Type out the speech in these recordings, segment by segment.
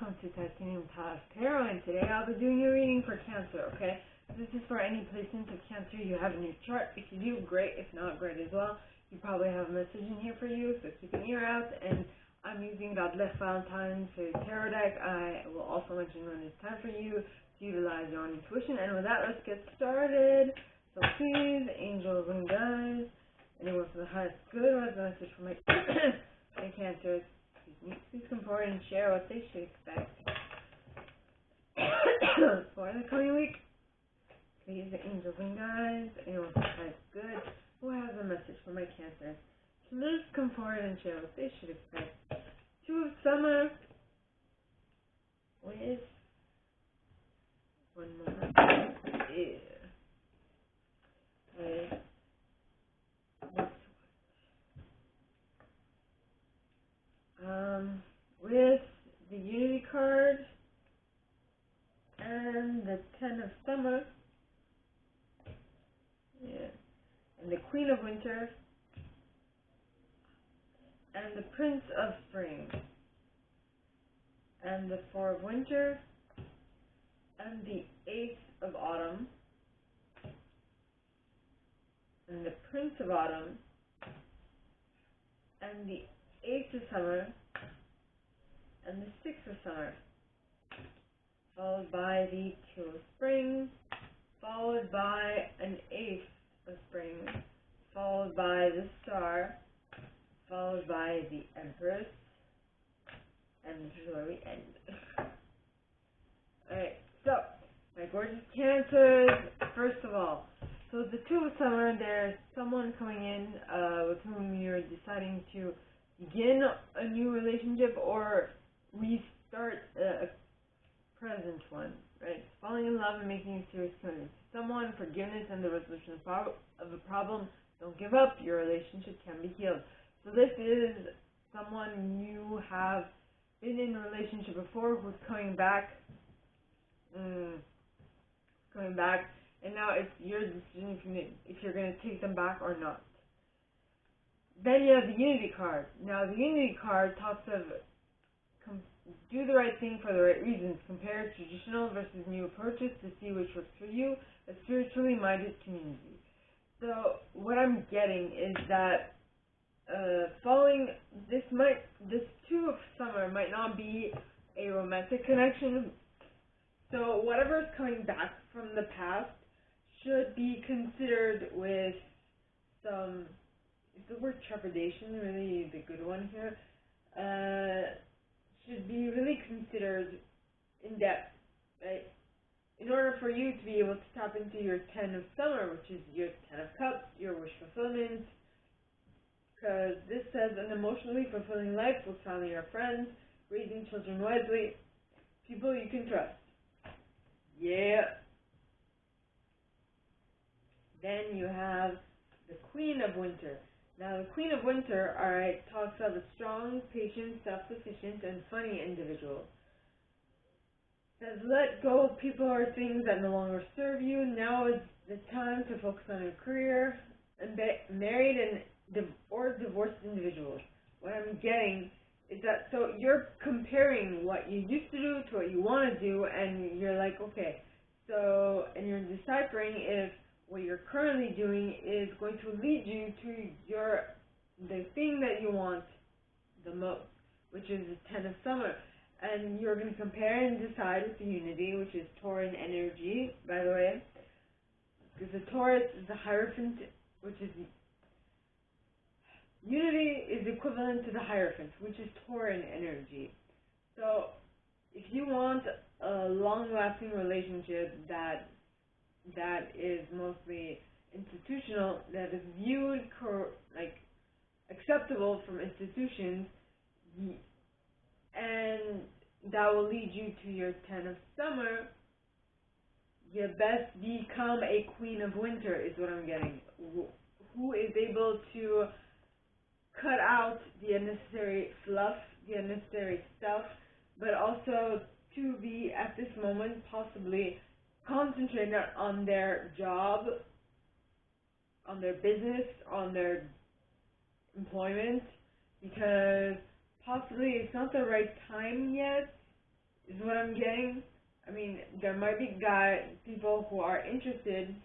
welcome to Titanium Tarot, and today I'll be doing a reading for Cancer, okay? This is for any placement of Cancer you have in your chart. If you do, great. If not, great as well. You probably have a message in here for you, so keep an ear out. And I'm using Radleigh Valentine tarot deck. I will also mention when it's time for you to utilize your own intuition. And with that, let's get started. So please, angels and guides, anyone from the highest good who has a message for my, my Cancers, please come forward and share what they should expect for the coming week. Please, the angels and guides, anyone who has good, who has a message for my Cancers, please come forward and share what they should expect. Two of Summer with one moment. With the Unity card and the Ten of Summer, and the Queen of Winter and the Prince of Spring and the Four of Winter and the Ace of Autumn and the Prince of Autumn and the Ace of Summer and the Six of Summer, followed by the Two of Spring, followed by an Ace of Spring, followed by the Star, followed by the Empress, and this is where we end. Alright, so, my gorgeous Cancers, first of all, so the Two of Summer, there's someone coming in with whom you're deciding to begin a new relationship or restart a present one, right? Falling in love and making a serious commitment to someone, forgiveness and the resolution of a problem. Don't give up, your relationship can be healed. So this is someone you have been in a relationship before who's coming back, and now it's your decision if you're going to take them back or not. Then you have the Unity card. Now the Unity card talks of do the right thing for the right reasons. Compare traditional versus new approaches to see which works for you, a spiritually minded community. So what I'm getting is that this Two of Summer might not be a romantic connection. So whatever's coming back from the past should be considered with some, is the word trepidation really the good one here? Should be really considered in depth, right? In order for you to be able to tap into your Ten of Summer, which is your Ten of Cups, your wish fulfillment, because this says an emotionally fulfilling life with family or friends, raising children wisely, people you can trust. Yeah. Then you have the Queen of Winter. Now, the Queen of Winter, alright, talks of a strong, patient, self-sufficient, and funny individual. Says, let go of people or things that no longer serve you. Now is the time to focus on your career. And married or divorced individuals. What I'm getting is that, so you're comparing what you used to do to what you want to do, and you're like, okay, so, and you're deciphering if what you're currently doing is going to lead you to the thing that you want the most, which is the Ten of Summer. And you're going to compare and decide with the Unity, which is Tauran energy, by the way, because the Taurus is the Hierophant, which is Unity is equivalent to the Hierophant, which is Tauran energy. So if you want a long-lasting relationship that is mostly institutional, that is viewed acceptable from institutions, and that will lead you to your Ten of Summer, you best become a Queen of Winter, is what I'm getting. Who is able to cut out the unnecessary fluff, the unnecessary stuff, but also to be, at this moment, possibly concentrated on their job, on their business, on their employment, because possibly it's not the right time yet is what I'm getting. I mean, there might be people who are interested,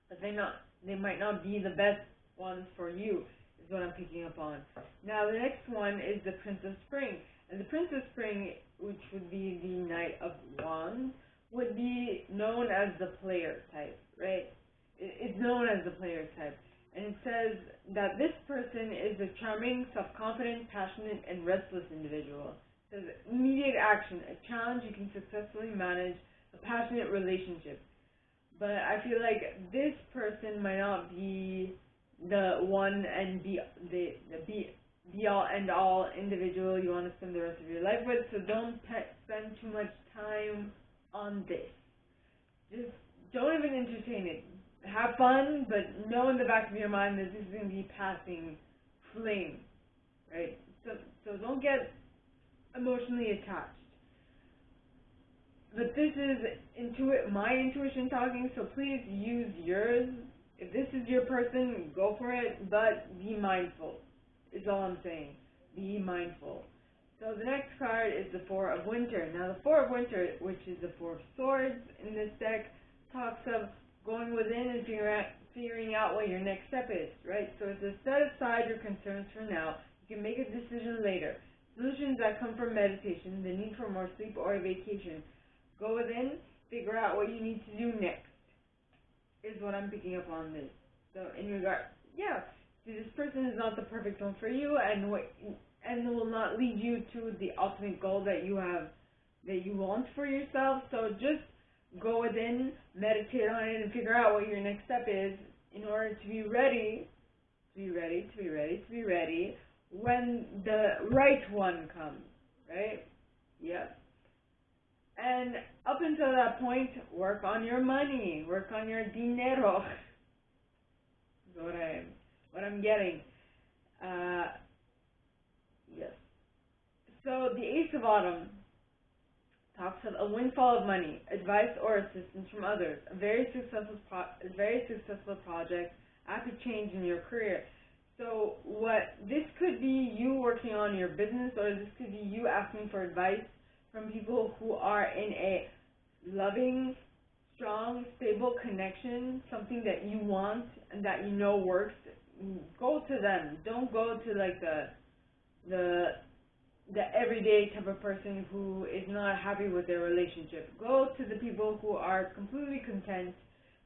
but they might not be the best ones for you, is what I'm picking up on. Now the next one is the Prince of Spring. And the Prince of Spring, which would be the Knight of Wands, would be known as the player type, right? It's known as the player type. And it says that this person is a charming, self-confident, passionate, and restless individual. It says immediate action, a challenge you can successfully manage, a passionate relationship. But I feel like this person might not be the one and be all end all individual you want to spend the rest of your life with. So don't spend too much time on this. Just don't even entertain it. Have fun, but know in the back of your mind that this is going to be passing flame, right? So don't get emotionally attached. But this is my intuition talking, so please use yours. If this is your person, go for it, but be mindful, is all I'm saying. Be mindful. So the next card is the Four of Winter. Now the Four of Winter, which is the Four of Swords in this deck, talks of going within and figuring out what your next step is, right? So it's to set aside your concerns for now. You can make a decision later. Solutions that come from meditation, the need for more sleep, or a vacation. Go within, figure out what you need to do next, is what I'm picking up on this. So in regard, this person is not the perfect one for you, and will not lead you to the ultimate goal that you want for yourself. So just go within, meditate on it, and figure out what your next step is in order to be ready when the right one comes, right? Yep. And up until that point, work on your money, work on your dinero. Is what I'm getting. Yes. So the Ace of Autumn talks of a windfall of money, advice or assistance from others, a very successful project, rapid change in your career. So this could be you working on your business, or this could be you asking for advice from people who are in a loving, strong, stable connection, something that you want and that you know works. Go to them. Don't go to like the everyday type of person who is not happy with their relationship. Go to the people who are completely content,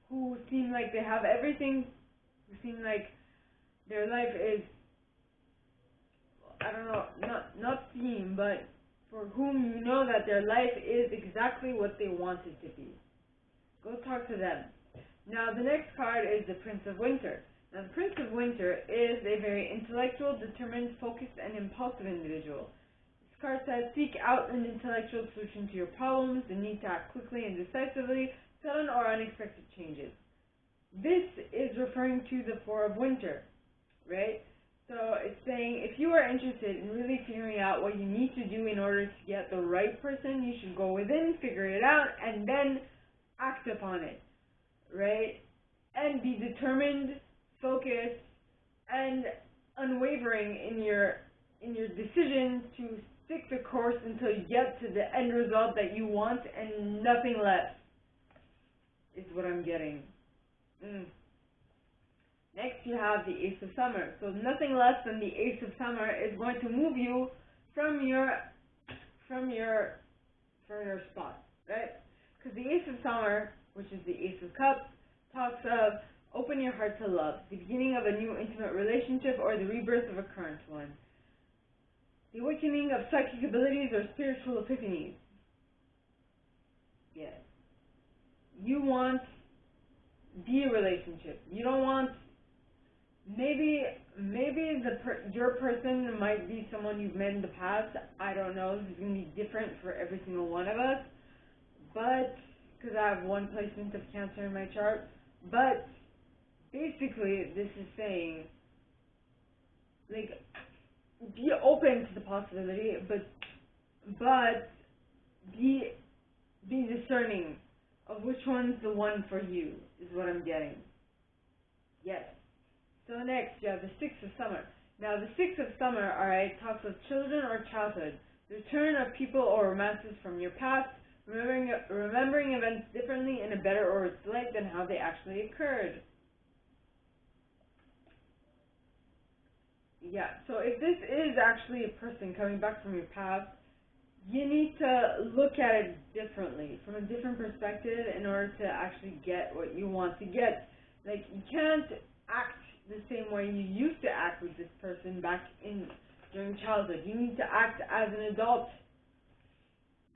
who seem like they have everything, who seem like their life is, I don't know, but for whom you know that their life is exactly what they want it to be. Go talk to them. Now the next card is the Prince of Winter. Now the Prince of Winter is a very intellectual, determined, focused, and impulsive individual. This card says, seek out an intellectual solution to your problems, the need to act quickly and decisively, sudden or unexpected changes. This is referring to the Four of Winter, right? So it's saying if you are interested in really figuring out what you need to do in order to get the right person, you should go within, figure it out, and then act upon it, right? And be determined, focused, and unwavering in your decision to stick the course until you get to the end result that you want and nothing less, is what I'm getting. Next you have the Ace of Summer. So nothing less than the Ace of Summer is going to move you from your spot, right? Because the Ace of Summer, which is the Ace of Cups, talks of open your heart to love, the beginning of a new intimate relationship or the rebirth of a current one, the awakening of psychic abilities or spiritual epiphanies. Yes. You want the relationship. You don't want, maybe your person might be someone you've met in the past. I don't know. This is going to be different for every single one of us. But, because I have one placement of Cancer in my chart. But, basically, this is saying, like, be open to the possibility, but be discerning of which one's the one for you, is what I'm getting. Yes. So next, you have the Six of Summer. Now, the Six of Summer, alright, talks of children or childhood. The return of people or romances from your past, remembering events differently in a better or worse light than how they actually occurred. Yeah, so if this is actually a person coming back from your past, you need to look at it differently, from a different perspective, in order to actually get what you want to get. Like, you can't act the same way you used to act with this person back during childhood. You need to act as an adult,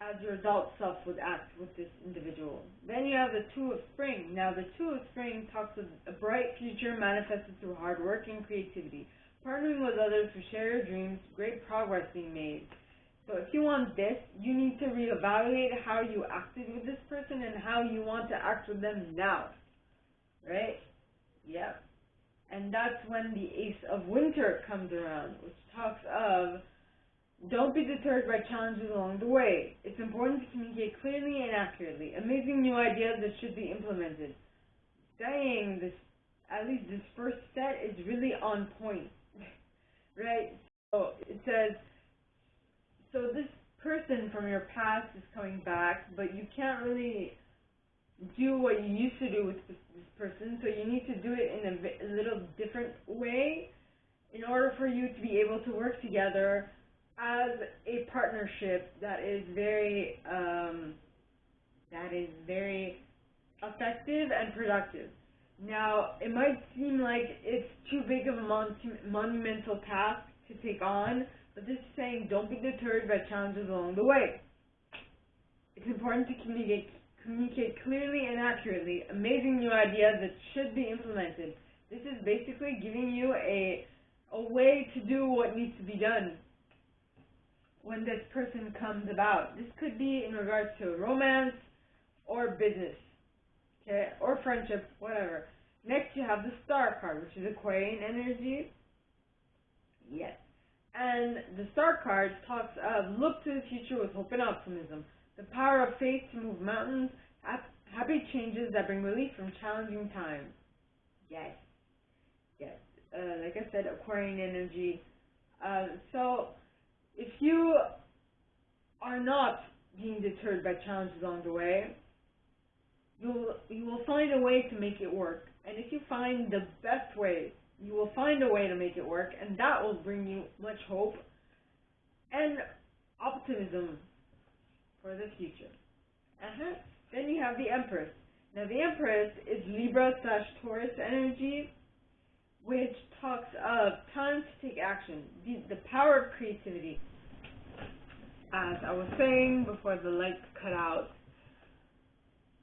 as your adult self would act with this individual. Then you have the Two of Spring. Now, the Two of Spring talks of a bright future manifested through hard work and creativity. Partnering with others who share your dreams, great progress being made. So if you want this, you need to reevaluate how you acted with this person and how you want to act with them now. Right? Yep. And that's when the Ace of Winter comes around, which talks of, don't be deterred by challenges along the way. It's important to communicate clearly and accurately. Amazing new ideas that should be implemented. Saying this, at least this first set, is really on point. Right? So it says, so this person from your past is coming back, but you can't really do what you used to do with this person, so you need to do it in a little different way in order for you to be able to work together as a partnership that is very effective and productive. Now, it might seem like it's too big of a monumental task to take on, but this is saying don't be deterred by challenges along the way. It's important to communicate clearly and accurately. Amazing new ideas that should be implemented. This is basically giving you a way to do what needs to be done when this person comes about. This could be in regards to romance or business, okay, or friendship, whatever. Next, you have the Star card, which is Aquarian energy. Yes. And the Star card talks of look to the future with hope and optimism. The power of faith to move mountains, happy changes that bring relief from challenging times. Yes. Yes. Like I said, Aquarian energy. So, if you are not being deterred by challenges along the way, you will find a way to make it work. And if you find the best way, you will find a way to make it work, and that will bring you much hope and optimism for the future. Then you have the Empress. Now the Empress is Libra/Taurus energy, which talks of time to take action, the power of creativity. As I was saying before the light cut out,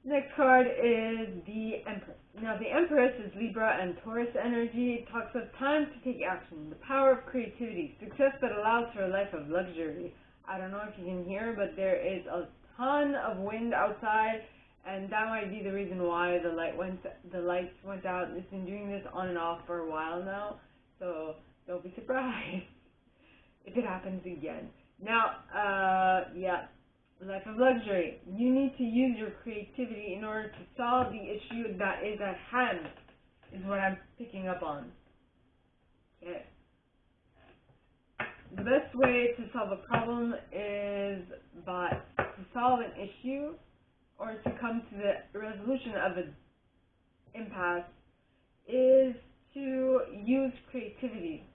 next card is the Empress. Now the Empress is Libra and Taurus energy. It talks of time to take action, the power of creativity, success that allows for a life of luxury. I don't know if you can hear, but there is a ton of wind outside, and that might be the reason why the lights went out. It's been doing this on and off for a while now, so don't be surprised if it happens again. Now, yeah. Life of luxury. You need to use your creativity in order to solve the issue that is at hand, is what I'm picking up on. Okay. The best way to solve a problem is to solve an issue or to come to the resolution of an impasse is to use creativity.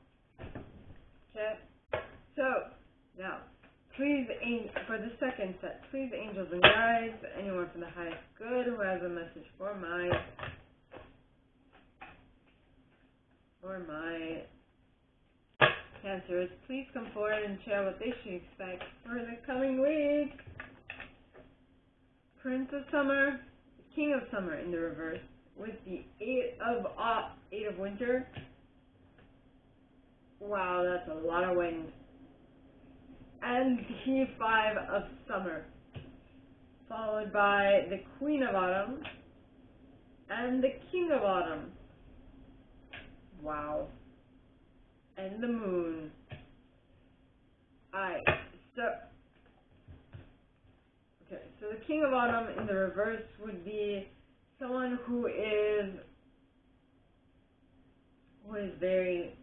Okay. So, now, please, for the second set, please, angels and guides, anyone from the highest good who has a message for my Cancers, please come forward and share what they should expect for the coming week. Prince of Summer, King of Summer in the reverse, with the Eight of Winter. Wow, that's a lot of wind. And the Five of Summer, followed by the Queen of Autumn and the King of Autumn. Wow. And the Moon. Alright, so the King of Autumn in the reverse would be someone who is very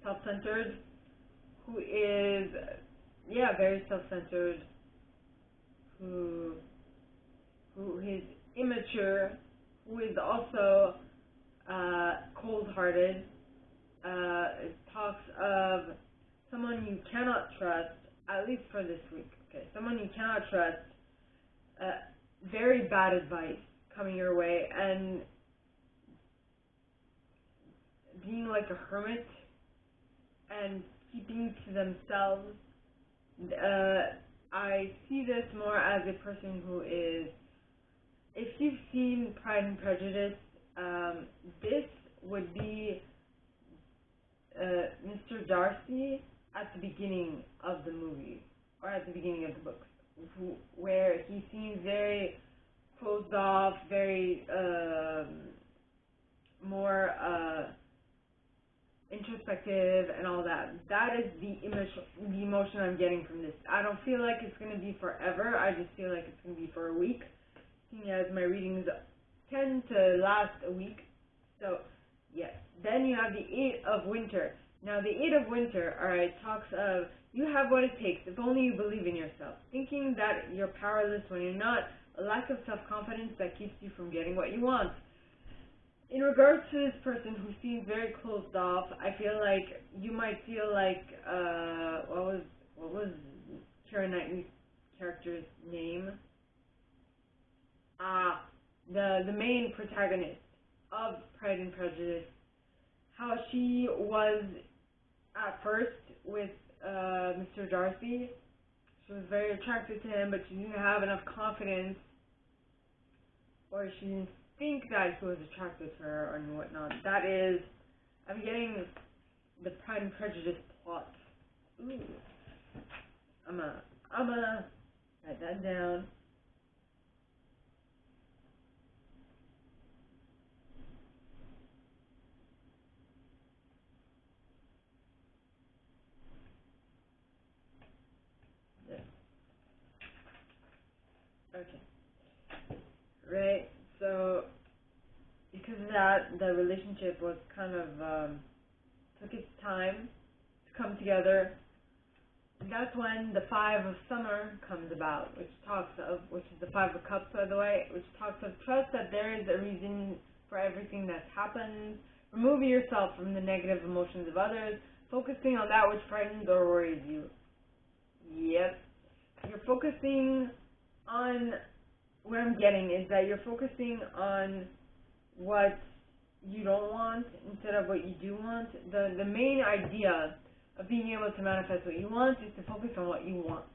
self-centered, who is, very self-centered, who is immature, who is also cold-hearted. It talks of someone you cannot trust, at least for this week. Okay, someone you cannot trust, very bad advice coming your way, and being like a hermit and keeping to themselves. I see this more as a person who is, if you've seen Pride and Prejudice, this would be Mr. Darcy at the beginning of the movie, or at the beginning of the books, where he seems very closed off, very more introspective and all that. That is the emotion I'm getting from this. I don't feel like it's going to be forever. I just feel like it's going to be for a week, seeing as my readings tend to last a week. So, yes. Then you have the Eight of Winter. Now, the Eight of Winter, alright, talks of you have what it takes if only you believe in yourself. Thinking that you're powerless when you're not, a lack of self-confidence that keeps you from getting what you want. In regards to this person who seems very closed off, I feel like you might feel like, what was Keira Knightley's character's name? The main protagonist of Pride and Prejudice. How she was at first with Mr. Darcy. She was very attracted to him, but she didn't have enough confidence, or she didn't think that he was attracted to her and whatnot. That is, I'm getting the Pride and Prejudice plot. Ooh. I'm gonna write that down. Okay. Right, so because of that, the relationship was kind of, took its time to come together. And that's when the Five of Summer comes about, which is the Five of Cups, by the way, which talks of trust that there is a reason for everything that's happened. Remove yourself from the negative emotions of others, focusing on that which frightens or worries you. Yep. You're focusing on, what I'm getting is that you're focusing on what you don't want instead of what you do want. The main idea of being able to manifest what you want is to focus on what you want,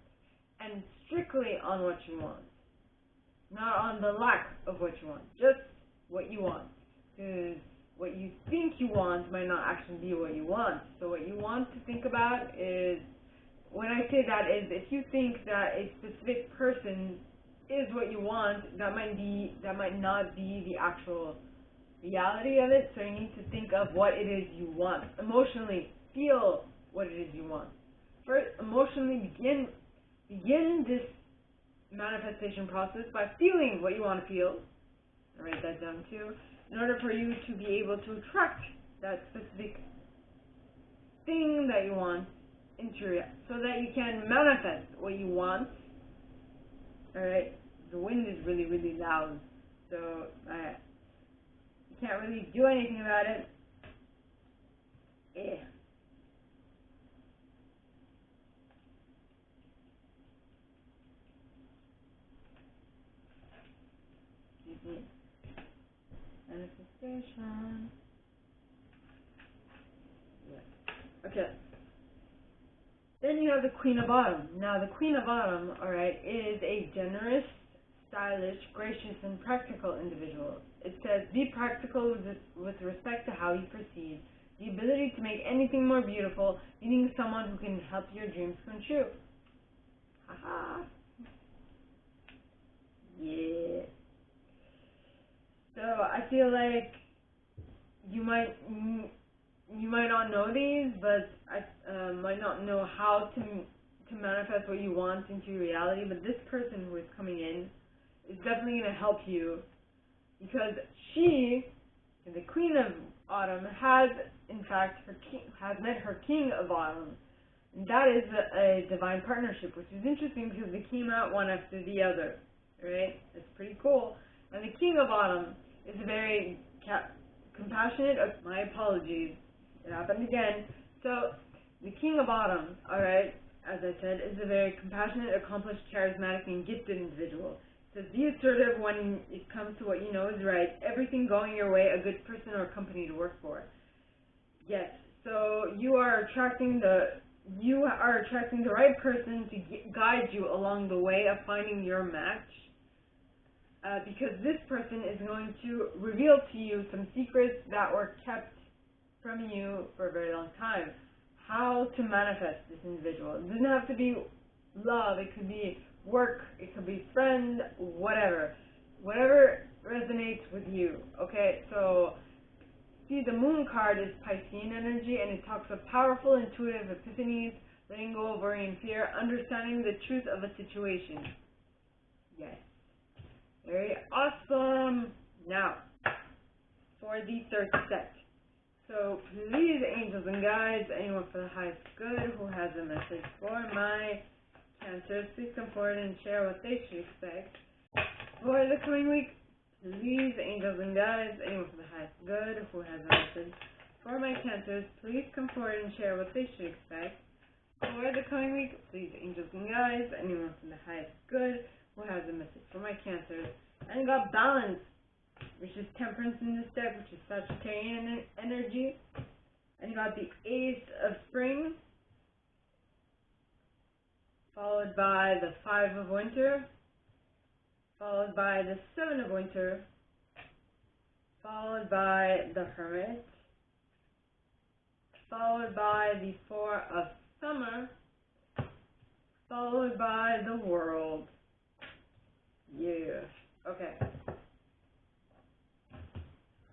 and strictly on what you want, not on the lack of what you want, just what you want, because what you think you want might not actually be what you want. So what you want to think about is, when I say that, is if you think that a specific person is what you want, that might not be the actual reality of it. So you need to think of what it is you want. Emotionally, feel what it is you want. First, emotionally begin this manifestation process by feeling what you want to feel. I'll write that down too. In order for you to be able to attract that specific thing that you want into your, so that you can manifest what you want. Alright, the wind is really, really loud, so you can't really do anything about it. Yeah. Excuse me. Manifestation. Yeah. Okay. Then you have the Queen of Autumn. Now, the Queen of Autumn, alright, is a generous, stylish, gracious, and practical individual. It says, be practical with respect to how you proceed. The ability to make anything more beautiful, meaning someone who can help your dreams come true. Haha. Yeah. So, I feel like you might not know these, but I might not know how to manifest what you want into reality, but this person who is coming in is definitely going to help you, because she, the Queen of Autumn, has in fact has met her King of Autumn. And that is a divine partnership, which is interesting because they came out one after the other, right? It's pretty cool. And the King of Autumn is a very compassionate, my apologies, it happened again. So, the King of Autumn, alright, as I said, is a very compassionate, accomplished, charismatic, and gifted individual. So be assertive when it comes to what you know is right, everything going your way, a good person or company to work for. Yes, so you are attracting the right person to guide you along the way of finding your match, because this person is going to reveal to you some secrets that were kept from you for a very long time. How to manifest this individual. It doesn't have to be love, it could be work, it could be friend, whatever resonates with you. Okay, so see, the Moon card is Piscean energy, and it talks of powerful, intuitive epiphanies, letting go of worry and fear, understanding the truth of a situation. Yes, very awesome. Now, for the third set. So please, angels and guides, anyone for the highest good who has a message for my Cancers, please come forward and share what they should expect for the coming week. Please, angels and guides, anyone for the highest good who has a message for my Cancers, please come forward and share what they should expect for the coming week. Please, angels and guides, anyone from the highest good who has a message for my Cancers. And you got balance, which is temperance in this deck, which is Sagittarian energy. And you got the Ace of Spring, followed by the Five of Winter, followed by the Seven of Winter, followed by the Hermit, followed by the Four of Summer, followed by the World. Yeah. Okay.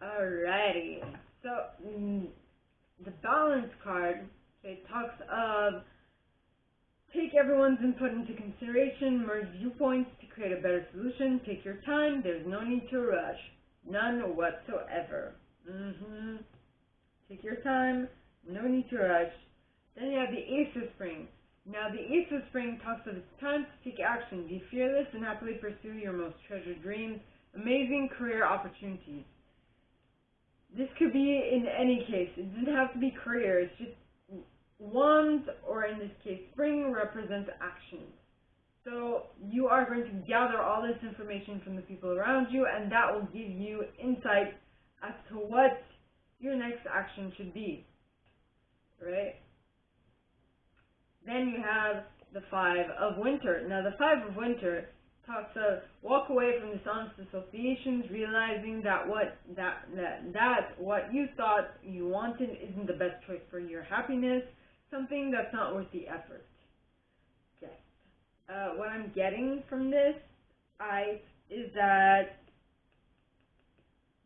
Alrighty. So, the Balance card, it talks of take everyone's input into consideration, merge viewpoints to create a better solution, take your time, there's no need to rush. None whatsoever. Take your time, no need to rush. Then you have the Ace of Spring. Now the Ace of Spring talks of it's time to take action, be fearless, and happily pursue your most treasured dreams, amazing career opportunities. This could be in any case. It doesn't have to be career, it's just Wands, or in this case Spring, represents actions. So you are going to gather all this information from the people around you, and that will give you insight as to what your next action should be, right? Then you have the Five of Winter. Now the Five of Winter talks of walk away from dishonest associations, realizing that what you thought you wanted isn't the best choice for your happiness, something that's not worth the effort. Yes. What I'm getting from this, is that,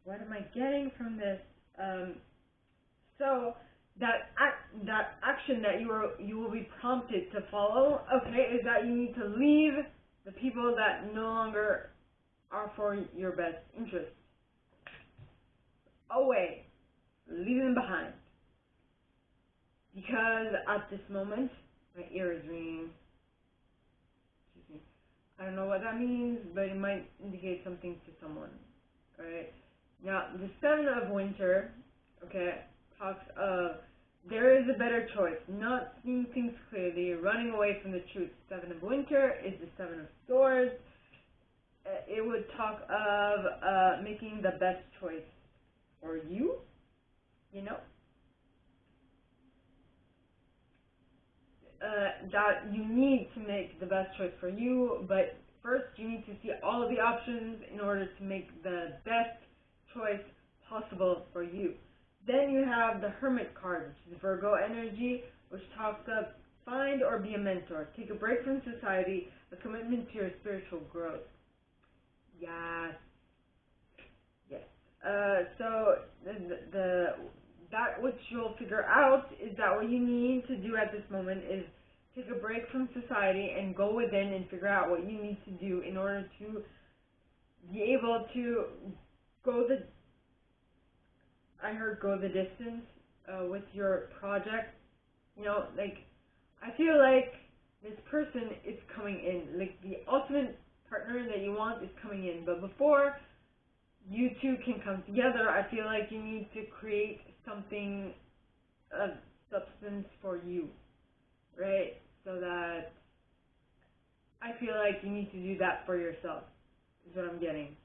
what am I getting from this? So that action that you will be prompted to follow, okay, is that you need to leave the people that no longer are for your best interest. Away. Leave them behind. Because at this moment, my ear is ringing. Excuse me. I don't know what that means, but it might indicate something to someone. Alright? Now, the Seven of Winter, okay, talks of there is a better choice, not seeing things clearly, running away from the truth. Seven of Winter is the Seven of Swords. It would talk of making the best choice for you, you know? That you need to make the best choice for you, but first you need to see all of the options in order to make the best choice possible for you. Then you have the Hermit card, which is Virgo energy, which talks of find or be a mentor. Take a break from society, a commitment to your spiritual growth. Yes. Yes. So that which you'll figure out is that what you need to do at this moment is take a break from society and go within and figure out what you need to do in order to be able to go the distance with your project. You know, like, I feel like this person is coming in. Like, the ultimate partner that you want is coming in. But before you two can come together, I feel like you need to create something of substance for you, right? So that I feel like you need to do that for yourself, is what I'm getting.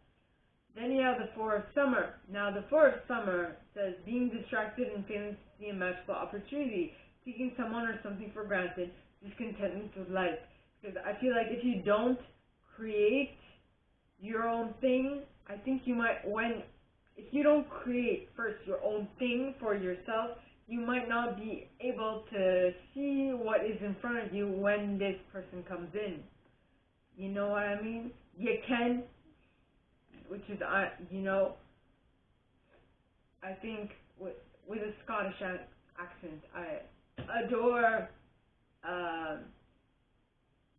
Then you have the Four of Summer. Now, the Four of Summer says being distracted and failing to see a magical opportunity, taking someone or something for granted, discontentment with life. Because I feel like if you don't create your own thing, I think you might, if you don't create first your own thing for yourself, you might not be able to see what is in front of you when this person comes in. You know what I mean? You can, which is, I think with a Scottish accent, I adore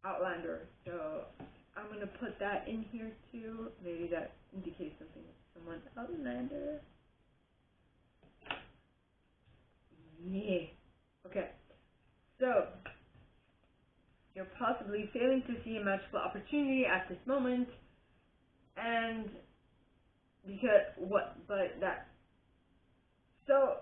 Outlander. So I'm going to put that in here too. Maybe that indicates something to someone. Outlander. Yeah. Okay. So, you're possibly failing to see a magical opportunity at this moment, and so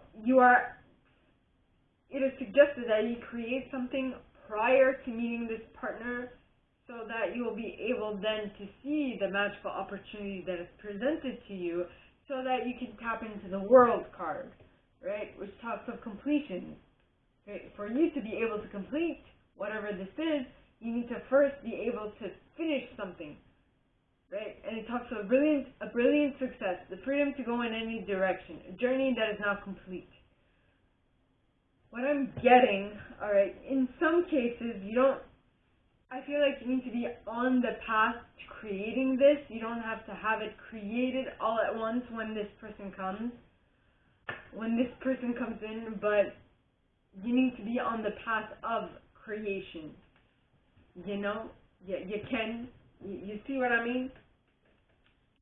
it is suggested that you create something prior to meeting this partner, so that you will be able then to see the magical opportunity that is presented to you, so that you can tap into the World card, right, which talks of completion. Right? For you to be able to complete whatever this is, you need to first be able to finish something, right? And it talks of a brilliant success, the freedom to go in any direction, a journey that is now complete. What I'm getting, all right, in some cases, I feel like you need to be on the path to creating this. You don't have to have it created all at once when this person comes in, but you need to be on the path of creation. You know? You can. You see what I mean?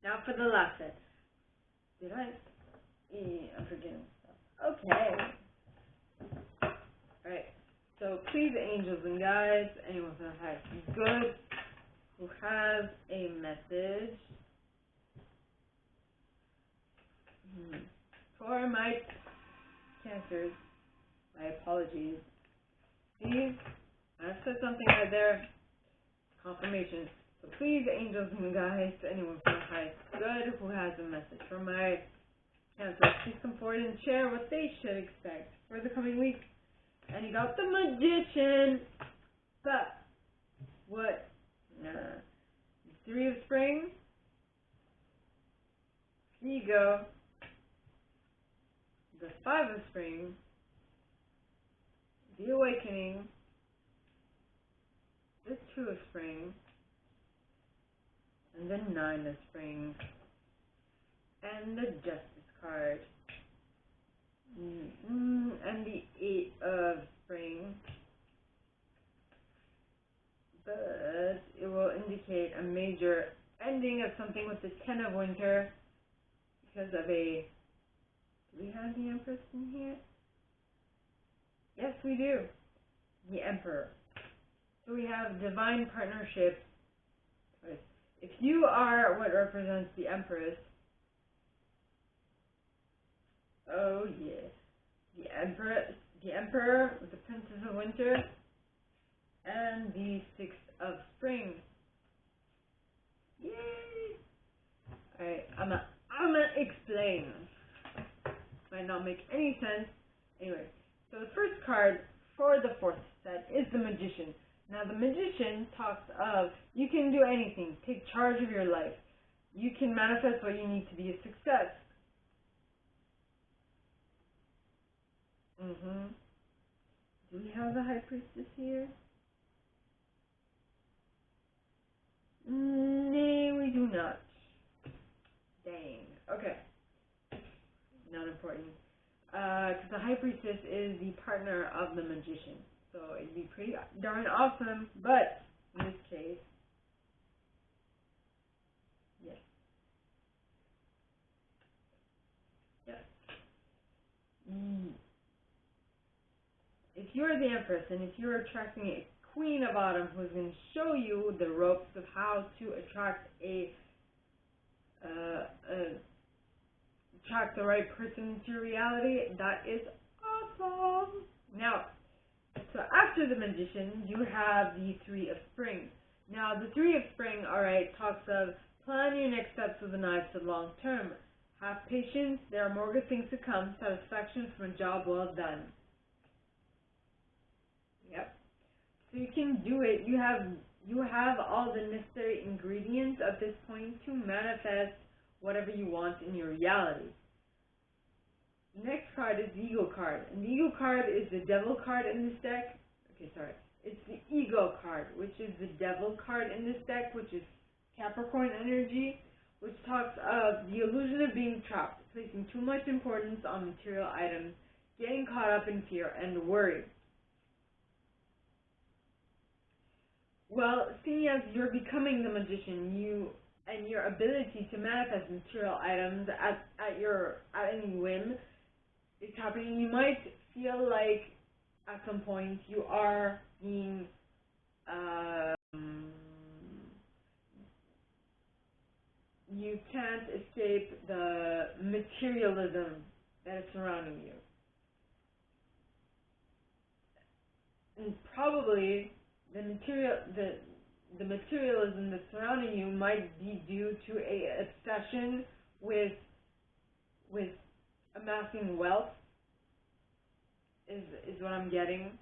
Now for the last set. Did I? Yeah, I'm forgetting stuff. Okay. Alright. So please, angels and guides, anyone who has good, who has a message for my Cancers, my apologies. Please, I've said something right there. Confirmation. So please, angels and guides, anyone who has good, who has a message for my Cancers, please come forward and share what they should expect for the coming week. And you got the Magician. But what? Three of Spring. Ego. The Five of Spring. The Awakening. The Two of Spring. And the Nine of Spring. And the Justice card. And the Eight of Spring. But it will indicate a major ending of something with the Ten of Winter because of a... Do we have the Empress in here? Yes, we do. The Emperor. So we have divine partnership. If you are what represents the Empress, oh yeah, the Emperor with the Princess of Winter, and the Six of Spring. Yay! Alright, I'm gonna explain. Might not make any sense. Anyway, so the first card for the fourth set is the Magician. Now the Magician talks of you can do anything. Take charge of your life. You can manifest what you need to be a success. Do we have the High Priestess here? No, we do not. Dang. Okay. Not important. Because the High Priestess is the partner of the Magician. So it'd be pretty darn awesome, but in this case, yes. Yes. If you're the Empress, and if you're attracting a Queen of Autumn who's going to show you the ropes of how to attract attract the right person into your reality, that is awesome. Now, so after the Magician, you have the Three of Spring. Now, the Three of Spring, alright, talks of plan your next steps with an eye to the long term. Have patience, there are more good things to come, satisfaction from a job well done. Yep. So you can do it. You have all the necessary ingredients at this point to manifest whatever you want in your reality. Next card is the Eagle card. And the Eagle card is the Devil card in this deck. Okay, sorry. It's the Ego card, which is the Devil card in this deck, which is Capricorn energy, which talks of the illusion of being trapped, placing too much importance on material items, getting caught up in fear and worry. Well, seeing as you're becoming the Magician, and your ability to manifest material items at any whim is happening, you might feel like at some point you are being you can't escape the materialism that is surrounding you. And probably the materialism that's surrounding you might be due to a obsession with amassing wealth, is what I'm getting.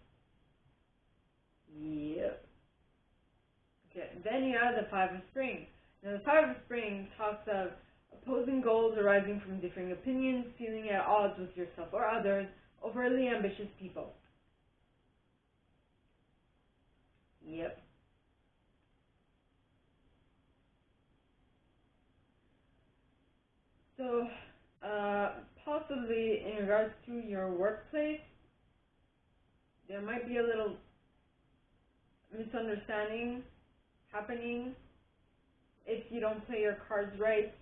Yep. Okay, then you have the Five of Spring. Now the Five of Spring talks of opposing goals arising from differing opinions, feeling at odds with yourself or others, overly ambitious people. Yep. So, possibly in regards to your workplace, there might be a little misunderstanding happening if you don't play your cards right.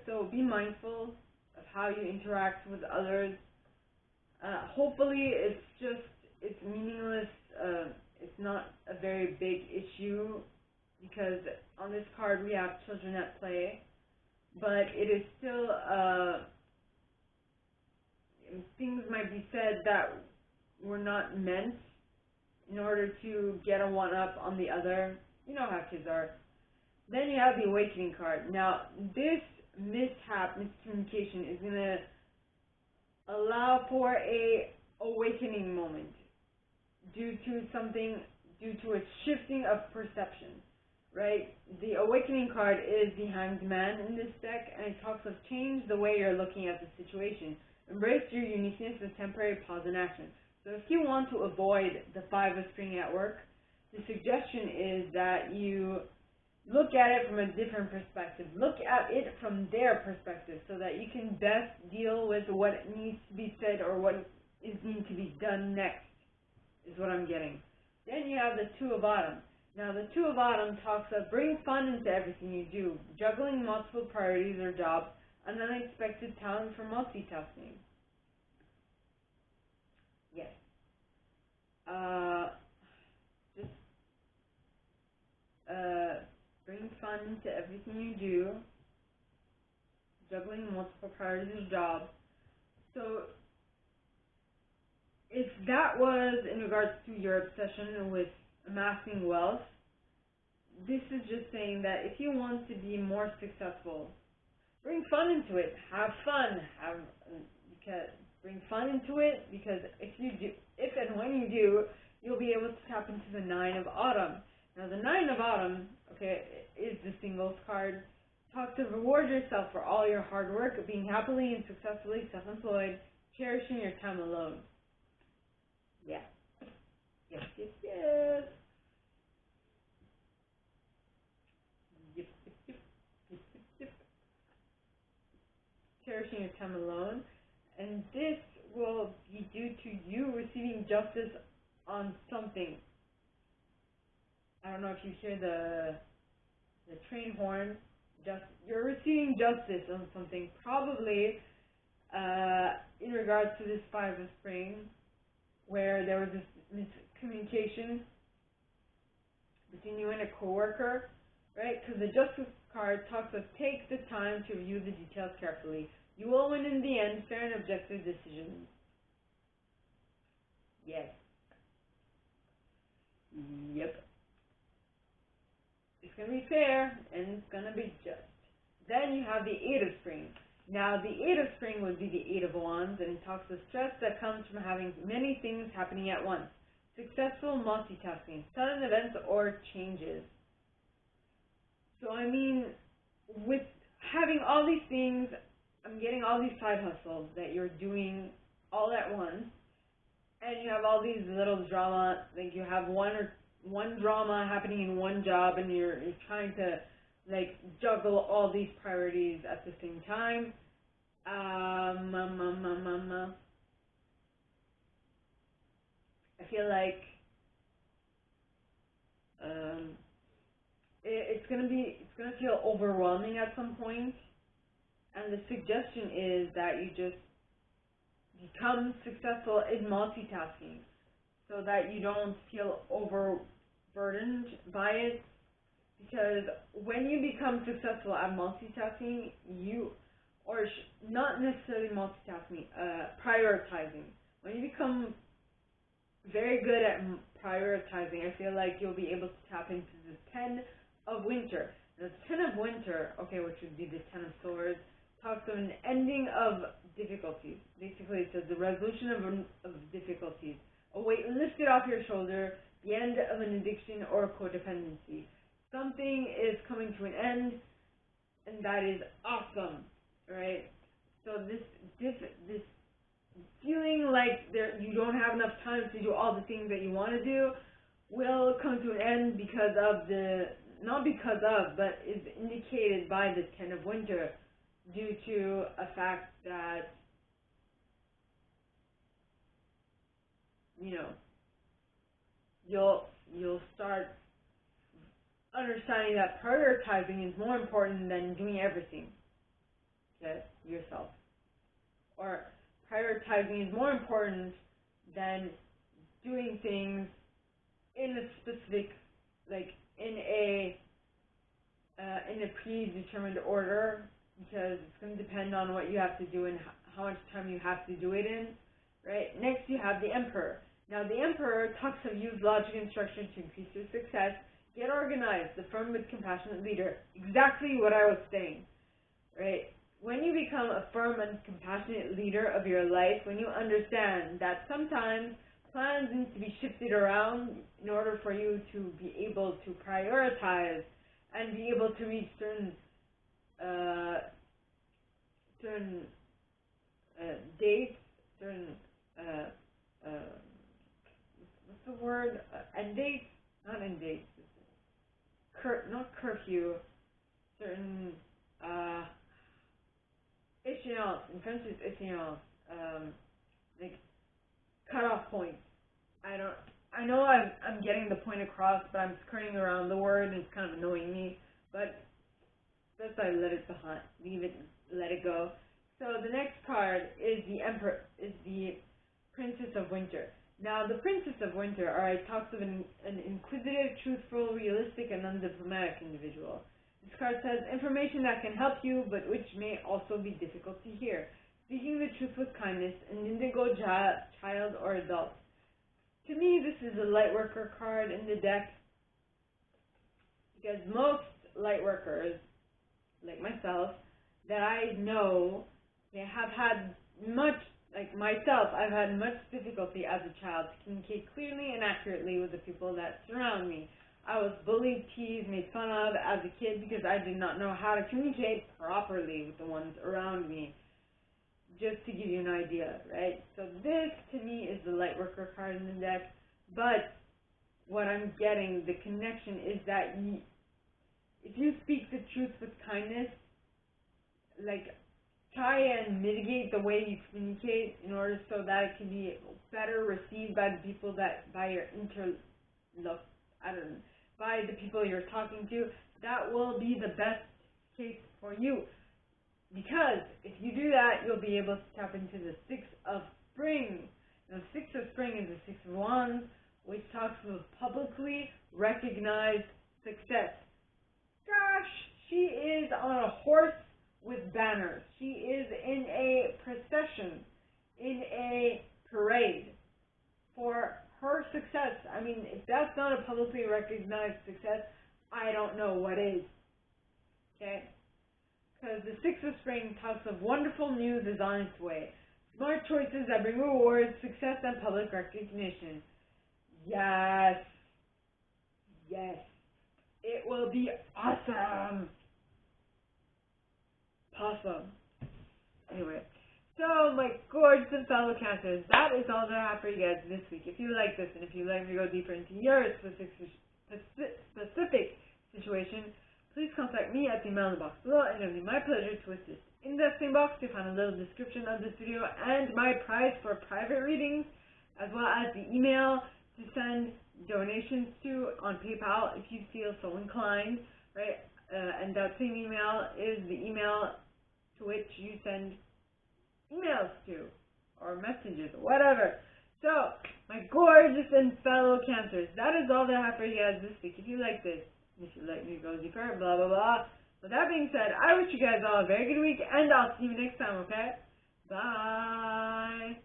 So be mindful of how you interact with others. Hopefully it's meaningless, it's not a very big issue, because on this card we have children at play, but it is still, things might be said that were not meant in order to get a one-up on the other. You know how kids are. Then you have the Awakening card. Now, this miscommunication is going to allow for a awakening moment due to a shifting of perception, right? The Awakening card is the Hanged Man in this deck, and it talks of change the way you're looking at the situation. Embrace your uniqueness with temporary pause in action. So if you want to avoid the Five of Spring at work, the suggestion is that you look at it from a different perspective. Look at it from their perspective so that you can best deal with what needs to be said or what needs to be done next, is what I'm getting. Then you have the Two of Autumn. Now the Two of Autumn talks of bring fun into everything you do, juggling multiple priorities or jobs, an unexpected talent for multitasking. Yes. Just bring fun into everything you do, juggling multiple priorities or jobs. So if that was in regards to your obsession with amassing wealth, this is just saying that if you want to be more successful, bring fun into it. Have fun. Bring fun into it, because if and when you do, you'll be able to tap into the Nine of Autumn. Now the Nine of Autumn, okay, is the Singles card. Talk to reward yourself for all your hard work, being happily and successfully self-employed, cherishing your time alone. Yeah. Yes, yes, yes. Yep, yep, yep, yep, yep, yep. Cherishing your time alone. And this will be due to you receiving justice on something. I don't know if you hear the train horn. You're receiving justice on something, probably in regards to this Five of Spring, where there was this miscommunication between you and a coworker, right? Because the Justice card talks of take the time to review the details carefully. You will win in the end, fair and objective decisions. Yes. Yep. It's going to be fair, and it's going to be just. Then you have the Eight of Spring. Now, the Eight of Spring would be the Eight of Wands, and it talks of stress that comes from having many things happening at once. Successful multitasking, sudden events or changes. So, I mean, with having all these things, I'm getting all these side hustles that you're doing all at once, and you have all these little drama, like you have one drama happening in one job, and you're trying to like juggle all these priorities at the same time. I feel like it's gonna feel overwhelming at some point, and the suggestion is that you just become successful in multitasking, so that you don't feel overburdened by it. Because when you become successful at multitasking, not necessarily multitasking, prioritizing. When you become very good at prioritizing, I feel like you'll be able to tap into the Ten of Winter. The Ten of Winter, okay, which would be the Ten of Swords, talks of an ending of difficulties. Basically, it says the resolution of difficulties, a weight lifted off your shoulder, the end of an addiction or codependency. Something is coming to an end, and that is awesome, right? So this feeling like you don't have enough time to do all the things that you want to do will come to an end because of but is indicated by the Ten of Winter, due to a fact that, you'll start understanding that prioritizing is more important than doing everything to yourself. Or prioritizing is more important than doing things in a specific, like in a predetermined order, because it's going to depend on what you have to do and how much time you have to do it in, right? Next, you have the Emperor. Now, the Emperor talks of use logic and structure to increase your success. Get organized, the firm but compassionate leader. Exactly what I was saying, right? When you become a firm and compassionate leader of your life, when you understand that sometimes plans need to be shifted around in order for you to be able to prioritize and be able to reach certain dates, certain what's the word? End dates? Not end dates. Not curfew. Certain échéance. In French, it's échéance. Like cutoff points. I know I'm getting the point across, but I'm skirting around the word, and it's kind of annoying me. But best I let it go. So the next card is the Princess of Winter. Now, the Princess of Winter, talks of an inquisitive, truthful, realistic, and undiplomatic individual. This card says information that can help you, but which may also be difficult to hear. Speaking the truth with kindness, an indigo child or adult. To me, this is a light worker card in the deck, because most light workers, like myself, that I know, they have had much, like myself, I've had much difficulty as a child to communicate clearly and accurately with the people that surround me. I was bullied, teased, made fun of as a kid because I did not know how to communicate properly with the ones around me. Just to give you an idea, right? So this, to me, is the light worker card in the deck. But what I'm getting, the connection, is that if you speak the truth with kindness, like, try and mitigate the way you communicate in order so that it can be better received by the people by the people you're talking to. that will be the best case for you. Because if you do that, you'll be able to tap into the Six of Spring. And the Six of Spring is the Six of Wands, which talks of publicly recognized success. Gosh, she is on a horse with banners. She is in a procession, in a parade for her success. I mean, if that's not a publicly recognized success, I don't know what is. Okay? Because the Six of Spring talks of wonderful news is on its way. Smart choices that bring rewards, success, and public recognition. Yes. Yes. It will be awesome. Awesome. Anyway. So, my gorgeous and fellow Cancers, that is all that I have for you guys this week. If you like this, and if you'd like me to go deeper into your specific situation, please contact me at the email in the box below, and it'll be my pleasure to assist. In that same box, you'll find a little description of this video and my price for private readings, as well as the email to send donations to on PayPal if you feel so inclined, right? And that same email is the email to which you send emails to, or messages, or whatever. So, my gorgeous and fellow Cancers, that is all that I have for you guys this week. If you like this, and if you'd like me to go deeper, blah, blah, blah. With that being said, I wish you guys all a very good week, and I'll see you next time, okay? Bye!